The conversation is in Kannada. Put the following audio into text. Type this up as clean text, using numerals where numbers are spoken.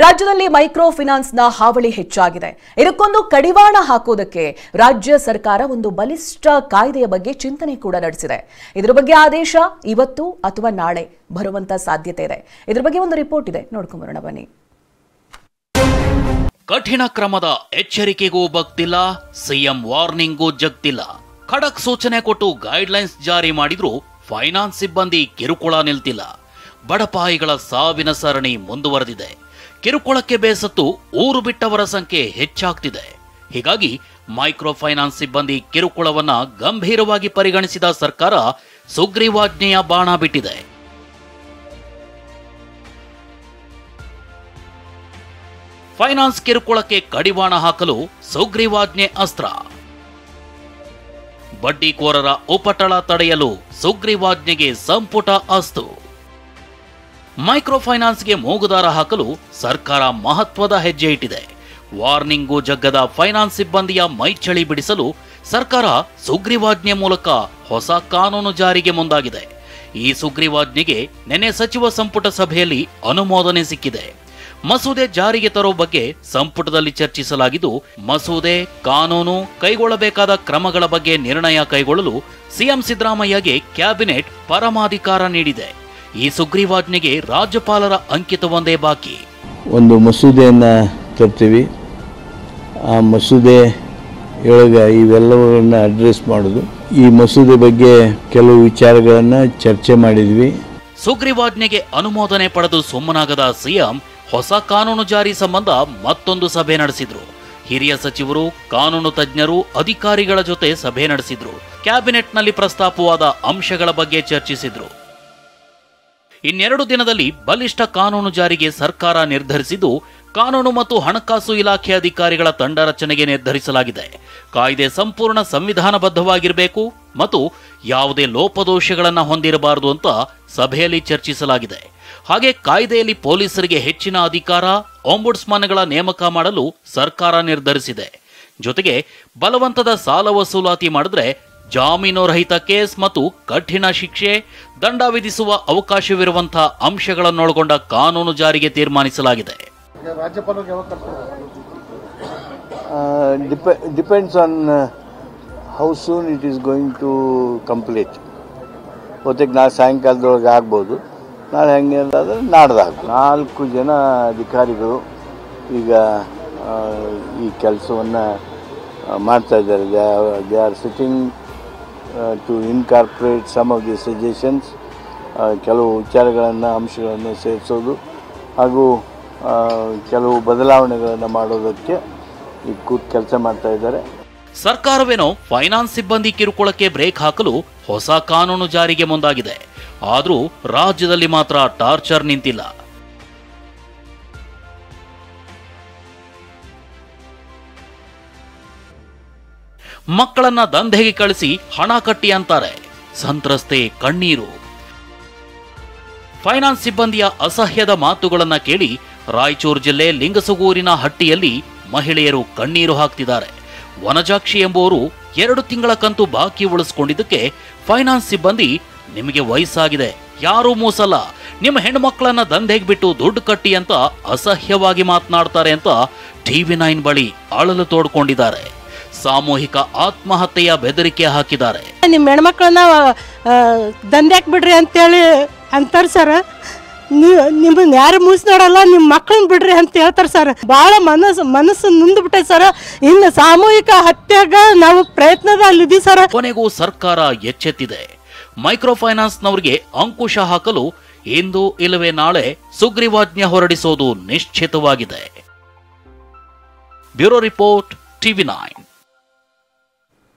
ರಾಜ್ಯದಲ್ಲಿ ಮೈಕ್ರೋ ಫೈನಾನ್ಸ್ನ ಹಾವಳಿ ಹೆಚ್ಚಾಗಿದೆ. ಇದಕ್ಕೊಂದು ಕಡಿವಾಣ ಹಾಕೋದಕ್ಕೆ ರಾಜ್ಯ ಸರ್ಕಾರ ಒಂದು ಬಲಿಷ್ಠ ಕಾಯ್ದೆಯ ಬಗ್ಗೆ ಚಿಂತನೆ ಕೂಡ ನಡೆಸಿದೆ. ಇದರ ಬಗ್ಗೆ ಆದೇಶ ಇವತ್ತು ಅಥವಾ ನಾಳೆ ಬರುವಂತ ಸಾಧ್ಯತೆ ಇದೆ. ಇದರ ಬಗ್ಗೆ ಒಂದು ರಿಪೋರ್ಟ್ ಇದೆ, ನೋಡ್ಕೊಂಡು ಬರೋಣ ಬನ್ನಿ. ಕಠಿಣ ಕ್ರಮದ ಎಚ್ಚರಿಕೆಗೂ ಬಗ್ತಿಲ್ಲ, ಸಿಎಂ ವಾರ್ನಿಂಗೂ ಜಗ್ತಿಲ್ಲ. ಖಡಕ್ ಸೂಚನೆ ಕೊಟ್ಟು ಗೈಡ್ಲೈನ್ಸ್ ಜಾರಿ ಮಾಡಿದ್ರು ಫೈನಾನ್ಸ್ ಸಿಬ್ಬಂದಿ ಕಿರುಕುಳ ನಿಲ್ತಿಲ್ಲ. ಬಡಪಾಯಿಗಳ ಸಾವಿನ ಸರಣಿ ಮುಂದುವರೆದಿದೆ. ಕಿರುಕುಳಕ್ಕೆ ಬೇಸತ್ತು ಊರು ಬಿಟ್ಟವರ ಸಂಖ್ಯೆ ಹೆಚ್ಚಾಗ್ತಿದೆ. ಹೀಗಾಗಿ ಮೈಕ್ರೋ ಫೈನಾನ್ಸ್ ಸಿಬ್ಬಂದಿ ಕಿರುಕುಳವನ್ನ ಗಂಭೀರವಾಗಿ ಪರಿಗಣಿಸಿದ ಸರ್ಕಾರ ಸುಗ್ರೀವಾಜ್ಞೆಯ ಬಾಣ ಬಿಟ್ಟಿದೆ. ಫೈನಾನ್ಸ್ ಕಿರುಕುಳಕ್ಕೆ ಕಡಿವಾಣ ಹಾಕಲು ಸುಗ್ರೀವಾಜ್ಞೆ ಅಸ್ತ್ರ. ಬಡ್ಡಿಕೋರರ ಉಪಟಳ ತಡೆಯಲು ಸುಗ್ರೀವಾಜ್ಞೆಗೆ ಸಂಪುಟ ಅಸ್ತು. ಮೈಕ್ರೋ ಫೈನಾನ್ಸ್ಗೆ ಮೂಗುದಾರ ಹಾಕಲು ಸರ್ಕಾರ ಮಹತ್ವದ ಹೆಜ್ಜೆ ಇಟ್ಟಿದೆ. ವಾರ್ನಿಂಗೂ ಜಗ್ಗದ ಫೈನಾನ್ಸ್ ಸಿಬ್ಬಂದಿಯ ಮೈಚಳಿ ಬಿಡಿಸಲು ಸರ್ಕಾರ ಸುಗ್ರೀವಾಜ್ಞೆ ಮೂಲಕ ಹೊಸ ಕಾನೂನು ಜಾರಿಗೆ ಮುಂದಾಗಿದೆ. ಈ ಸುಗ್ರೀವಾಜ್ಞೆಗೆ ನಿನ್ನೆ ಸಚಿವ ಸಂಪುಟ ಸಭೆಯಲ್ಲಿ ಅನುಮೋದನೆ ಸಿಕ್ಕಿದೆ. ಮಸೂದೆ ಜಾರಿಗೆ ತರೋ ಬಗ್ಗೆ ಸಂಪುಟದಲ್ಲಿ ಚರ್ಚಿಸಲಾಗಿದ್ದು, ಮಸೂದೆ ಕಾನೂನು ಕೈಗೊಳ್ಳಬೇಕಾದ ಕ್ರಮಗಳ ಬಗ್ಗೆ ನಿರ್ಣಯ ಕೈಗೊಳ್ಳಲು ಸಿಎಂ ಸಿದ್ದರಾಮಯ್ಯಗೆ ಕ್ಯಾಬಿನೆಟ್ ಪರಮಾಧಿಕಾರ ನೀಡಿದೆ. ಈ ಸುಗ್ರೀವಾಜ್ಞೆಗೆ ರಾಜ್ಯಪಾಲರ ಅಂಕಿತವೊಂದೇ ಬಾಕಿ. ಒಂದು ಮಸೂದೆಯನ್ನು ತರ್ತೀವಿ, ಆ ಮಸೂದೆ ಒಳಗೆ ಇವೆಲ್ಲವನ್ನ ಅಡ್ರೆಸ್ ಮಾಡೋದು. ಈ ಮಸೂದೆ ಬಗ್ಗೆ ಕೆಲವು ವಿಚಾರಗಳನ್ನು ಚರ್ಚೆ ಮಾಡಿದ್ವಿ. ಸುಗ್ರೀವಾಜ್ಞೆಗೆ ಅನುಮೋದನೆ ಪಡೆದು ಸುಮ್ಮನಾಗದ ಸಿಎಂ ಹೊಸ ಕಾನೂನು ಜಾರಿ ಸಂಬಂಧ ಮತ್ತೊಂದು ಸಭೆ ನಡೆಸಿದ್ರು. ಹಿರಿಯ ಸಚಿವರು, ಕಾನೂನು ತಜ್ಞರು, ಅಧಿಕಾರಿಗಳ ಜೊತೆ ಸಭೆ ನಡೆಸಿದ್ರು. ಕ್ಯಾಬಿನೆಟ್ನಲ್ಲಿ ಪ್ರಸ್ತಾಪವಾದ ಅಂಶಗಳ ಬಗ್ಗೆ ಚರ್ಚಿಸಿದ್ರು. ಇನ್ನೆರಡು ದಿನದಲ್ಲಿ ಬಲಿಷ್ಠ ಕಾನೂನು ಜಾರಿಗೆ ಸರ್ಕಾರ ನಿರ್ಧರಿಸಿದ್ದು, ಕಾನೂನು ಮತ್ತು ಹಣಕಾಸು ಇಲಾಖೆ ಅಧಿಕಾರಿಗಳ ತಂಡ ರಚನೆಗೆ ನಿರ್ಧರಿಸಲಾಗಿದೆ. ಕಾಯ್ದೆ ಸಂಪೂರ್ಣ ಸಂವಿಧಾನಬದ್ಧವಾಗಿರಬೇಕು ಮತ್ತು ಯಾವುದೇ ಲೋಪದೋಷಗಳನ್ನು ಹೊಂದಿರಬಾರದು ಅಂತ ಸಭೆಯಲ್ಲಿ ಚರ್ಚಿಸಲಾಗಿದೆ. ಹಾಗೆ ಕಾಯ್ದೆಯಲ್ಲಿ ಪೊಲೀಸರಿಗೆ ಹೆಚ್ಚಿನ ಅಧಿಕಾರ, ಆಂಬುಡ್ಸ್ಮನ್ಗಳ ನೇಮಕ ಮಾಡಲು ಸರ್ಕಾರ ನಿರ್ಧರಿಸಿದೆ. ಜೊತೆಗೆ ಬಲವಂತದ ಸಾಲ ವಸೂಲಾತಿ ಮಾಡಿದ್ರೆ ಜಾಮೀನು ರಹಿತ ಕೇಸ್ ಮತ್ತು ಕಠಿಣ ಶಿಕ್ಷೆ, ದಂಡ ವಿಧಿಸುವ ಅವಕಾಶವಿರುವಂತಹ ಅಂಶಗಳನ್ನೊಳಗೊಂಡ ಕಾನೂನು ಜಾರಿಗೆ ತೀರ್ಮಾನಿಸಲಾಗಿದೆ. Depends on how soon it is going to complete. ಹೊತ್ತಿಗೆ ನಾಳೆ ಸಾಯಂಕಾಲದೊಳಗೆ ಆಗ್ಬೋದು, ನಾಳೆ ಹೆಂಗೆ ಅಂದರೆ ನಾಡ್ದಾಗ 4 ಜನ ಅಧಿಕಾರಿಗಳು ಈಗ ಈ ಕೆಲಸವನ್ನು ಮಾಡ್ತಾ ಇದ್ದಾರೆ. They are sitting to incorporate some of the suggestions, ಕೆಲವು ವಿಚಾರಗಳನ್ನು ಅಂಶಗಳನ್ನು ಸೇರಿಸೋದು ಹಾಗೂ ಕೆಲವು ಬದಲಾವಣೆಗಳನ್ನು ಮಾಡೋದಕ್ಕೆ ಈಗ ಕೂತು ಕೆಲಸ ಮಾಡ್ತಾ ಇದ್ದಾರೆ. ಸರ್ಕಾರವೇನೋ ಫೈನಾನ್ಸ್ ಸಿಬ್ಬಂದಿ ಕಿರುಕುಳಕ್ಕೆ ಬ್ರೇಕ್ ಹಾಕಲು ಹೊಸ ಕಾನೂನು ಜಾರಿಗೆ ಮುಂದಾಗಿದೆ. ಆದರೂ ರಾಜ್ಯದಲ್ಲಿ ಮಾತ್ರ ಟಾರ್ಚರ್ ನಿಂತಿಲ್ಲ. ಮಕ್ಕಳನ್ನ ದಂಧೆಗೆ ಕಳಿಸಿ ಹಣ ಕಟ್ಟಿ ಅಂತಾರೆ, ಸಂತ್ರಸ್ತೆ ಕಣ್ಣೀರು. ಫೈನಾನ್ಸ್ ಸಿಬ್ಬಂದಿಯ ಅಸಹ್ಯದ ಮಾತುಗಳನ್ನ ಕೇಳಿ ರಾಯಚೂರು ಜಿಲ್ಲೆ ಲಿಂಗಸುಗೂರಿನ ಹಟ್ಟಿಯಲ್ಲಿ ಮಹಿಳೆಯರು ಕಣ್ಣೀರು ಹಾಕ್ತಿದ್ದಾರೆ. ವನಜಾಕ್ಷಿ ಎಂಬುವರು 2 ತಿಂಗಳ ಕಂತು ಬಾಕಿ ಉಳಿಸಿಕೊಂಡಿದ್ದಕ್ಕೆ ಫೈನಾನ್ಸ್ ಸಿಬ್ಬಂದಿ, ನಿಮಗೆ ವಯಸ್ಸಾಗಿದೆ, ಯಾರೂ ಮೂಸಲ್ಲ, ನಿಮ್ಮ ಹೆಣ್ಮಕ್ಳನ್ನ ದಂಧೆಗೆ ಬಿಟ್ಟು ದುಡ್ಡು ಕಟ್ಟಿ ಅಂತ ಅಸಹ್ಯವಾಗಿ ಮಾತನಾಡ್ತಾರೆ ಅಂತ TV9 ಬಳಿ ಅಳಲು ತೋಡ್ಕೊಂಡಿದ್ದಾರೆ. ಸಾಮೂಹಿಕ ಆತ್ಮಹತ್ಯೆಯ ಬೆದರಿಕೆ ಹಾಕಿದ್ದಾರೆ. ನಿಮ್ಮ ಹೆಣ್ಮಕ್ಳನ್ನ ದಂಧೆಗೆ ಬಿಡ್ರಿ ಅಂತೇಳಿ ಅಂತಾರೆ ಸರ್. ನಿಮ್ಮನ್ನ ಯಾರು ಮೂಸ್ ನೋಡಲ್ಲ, ನಿಮ್ಮ ಮಕ್ಕಳನ್ನ ಬಿಡ್ರಿ ಅಂತ ಹೇಳ್ತಾರೆ ಸರ್. ಭಾಳ ಮನಸ್ಸು ನೊಂದ್ಬಿಟ್ಟೆ ಸರ್. ಇನ್ನು ಸಾಮೂಹಿಕ ಹತ್ಯೆಗೆ ನಾವು ಪ್ರಯತ್ನದಲ್ಲಿದ್ದೀವಿ ಸರ್. ಕೊನೆಗೂ ಸರ್ಕಾರ ಎಚ್ಚೆತ್ತಿದೆ. ಮೈಕ್ರೋ ಫೈನಾನ್ಸ್ನವರಿಗೆ ಅಂಕುಶ ಹಾಕಲು ಇಂದು ಇಲ್ಲವೇ ನಾಳೆ ಸುಗ್ರೀವಾಜ್ಞೆ ಹೊರಡಿಸೋದು ನಿಶ್ಚಿತವಾಗಿದೆ. Bureau report, TV9.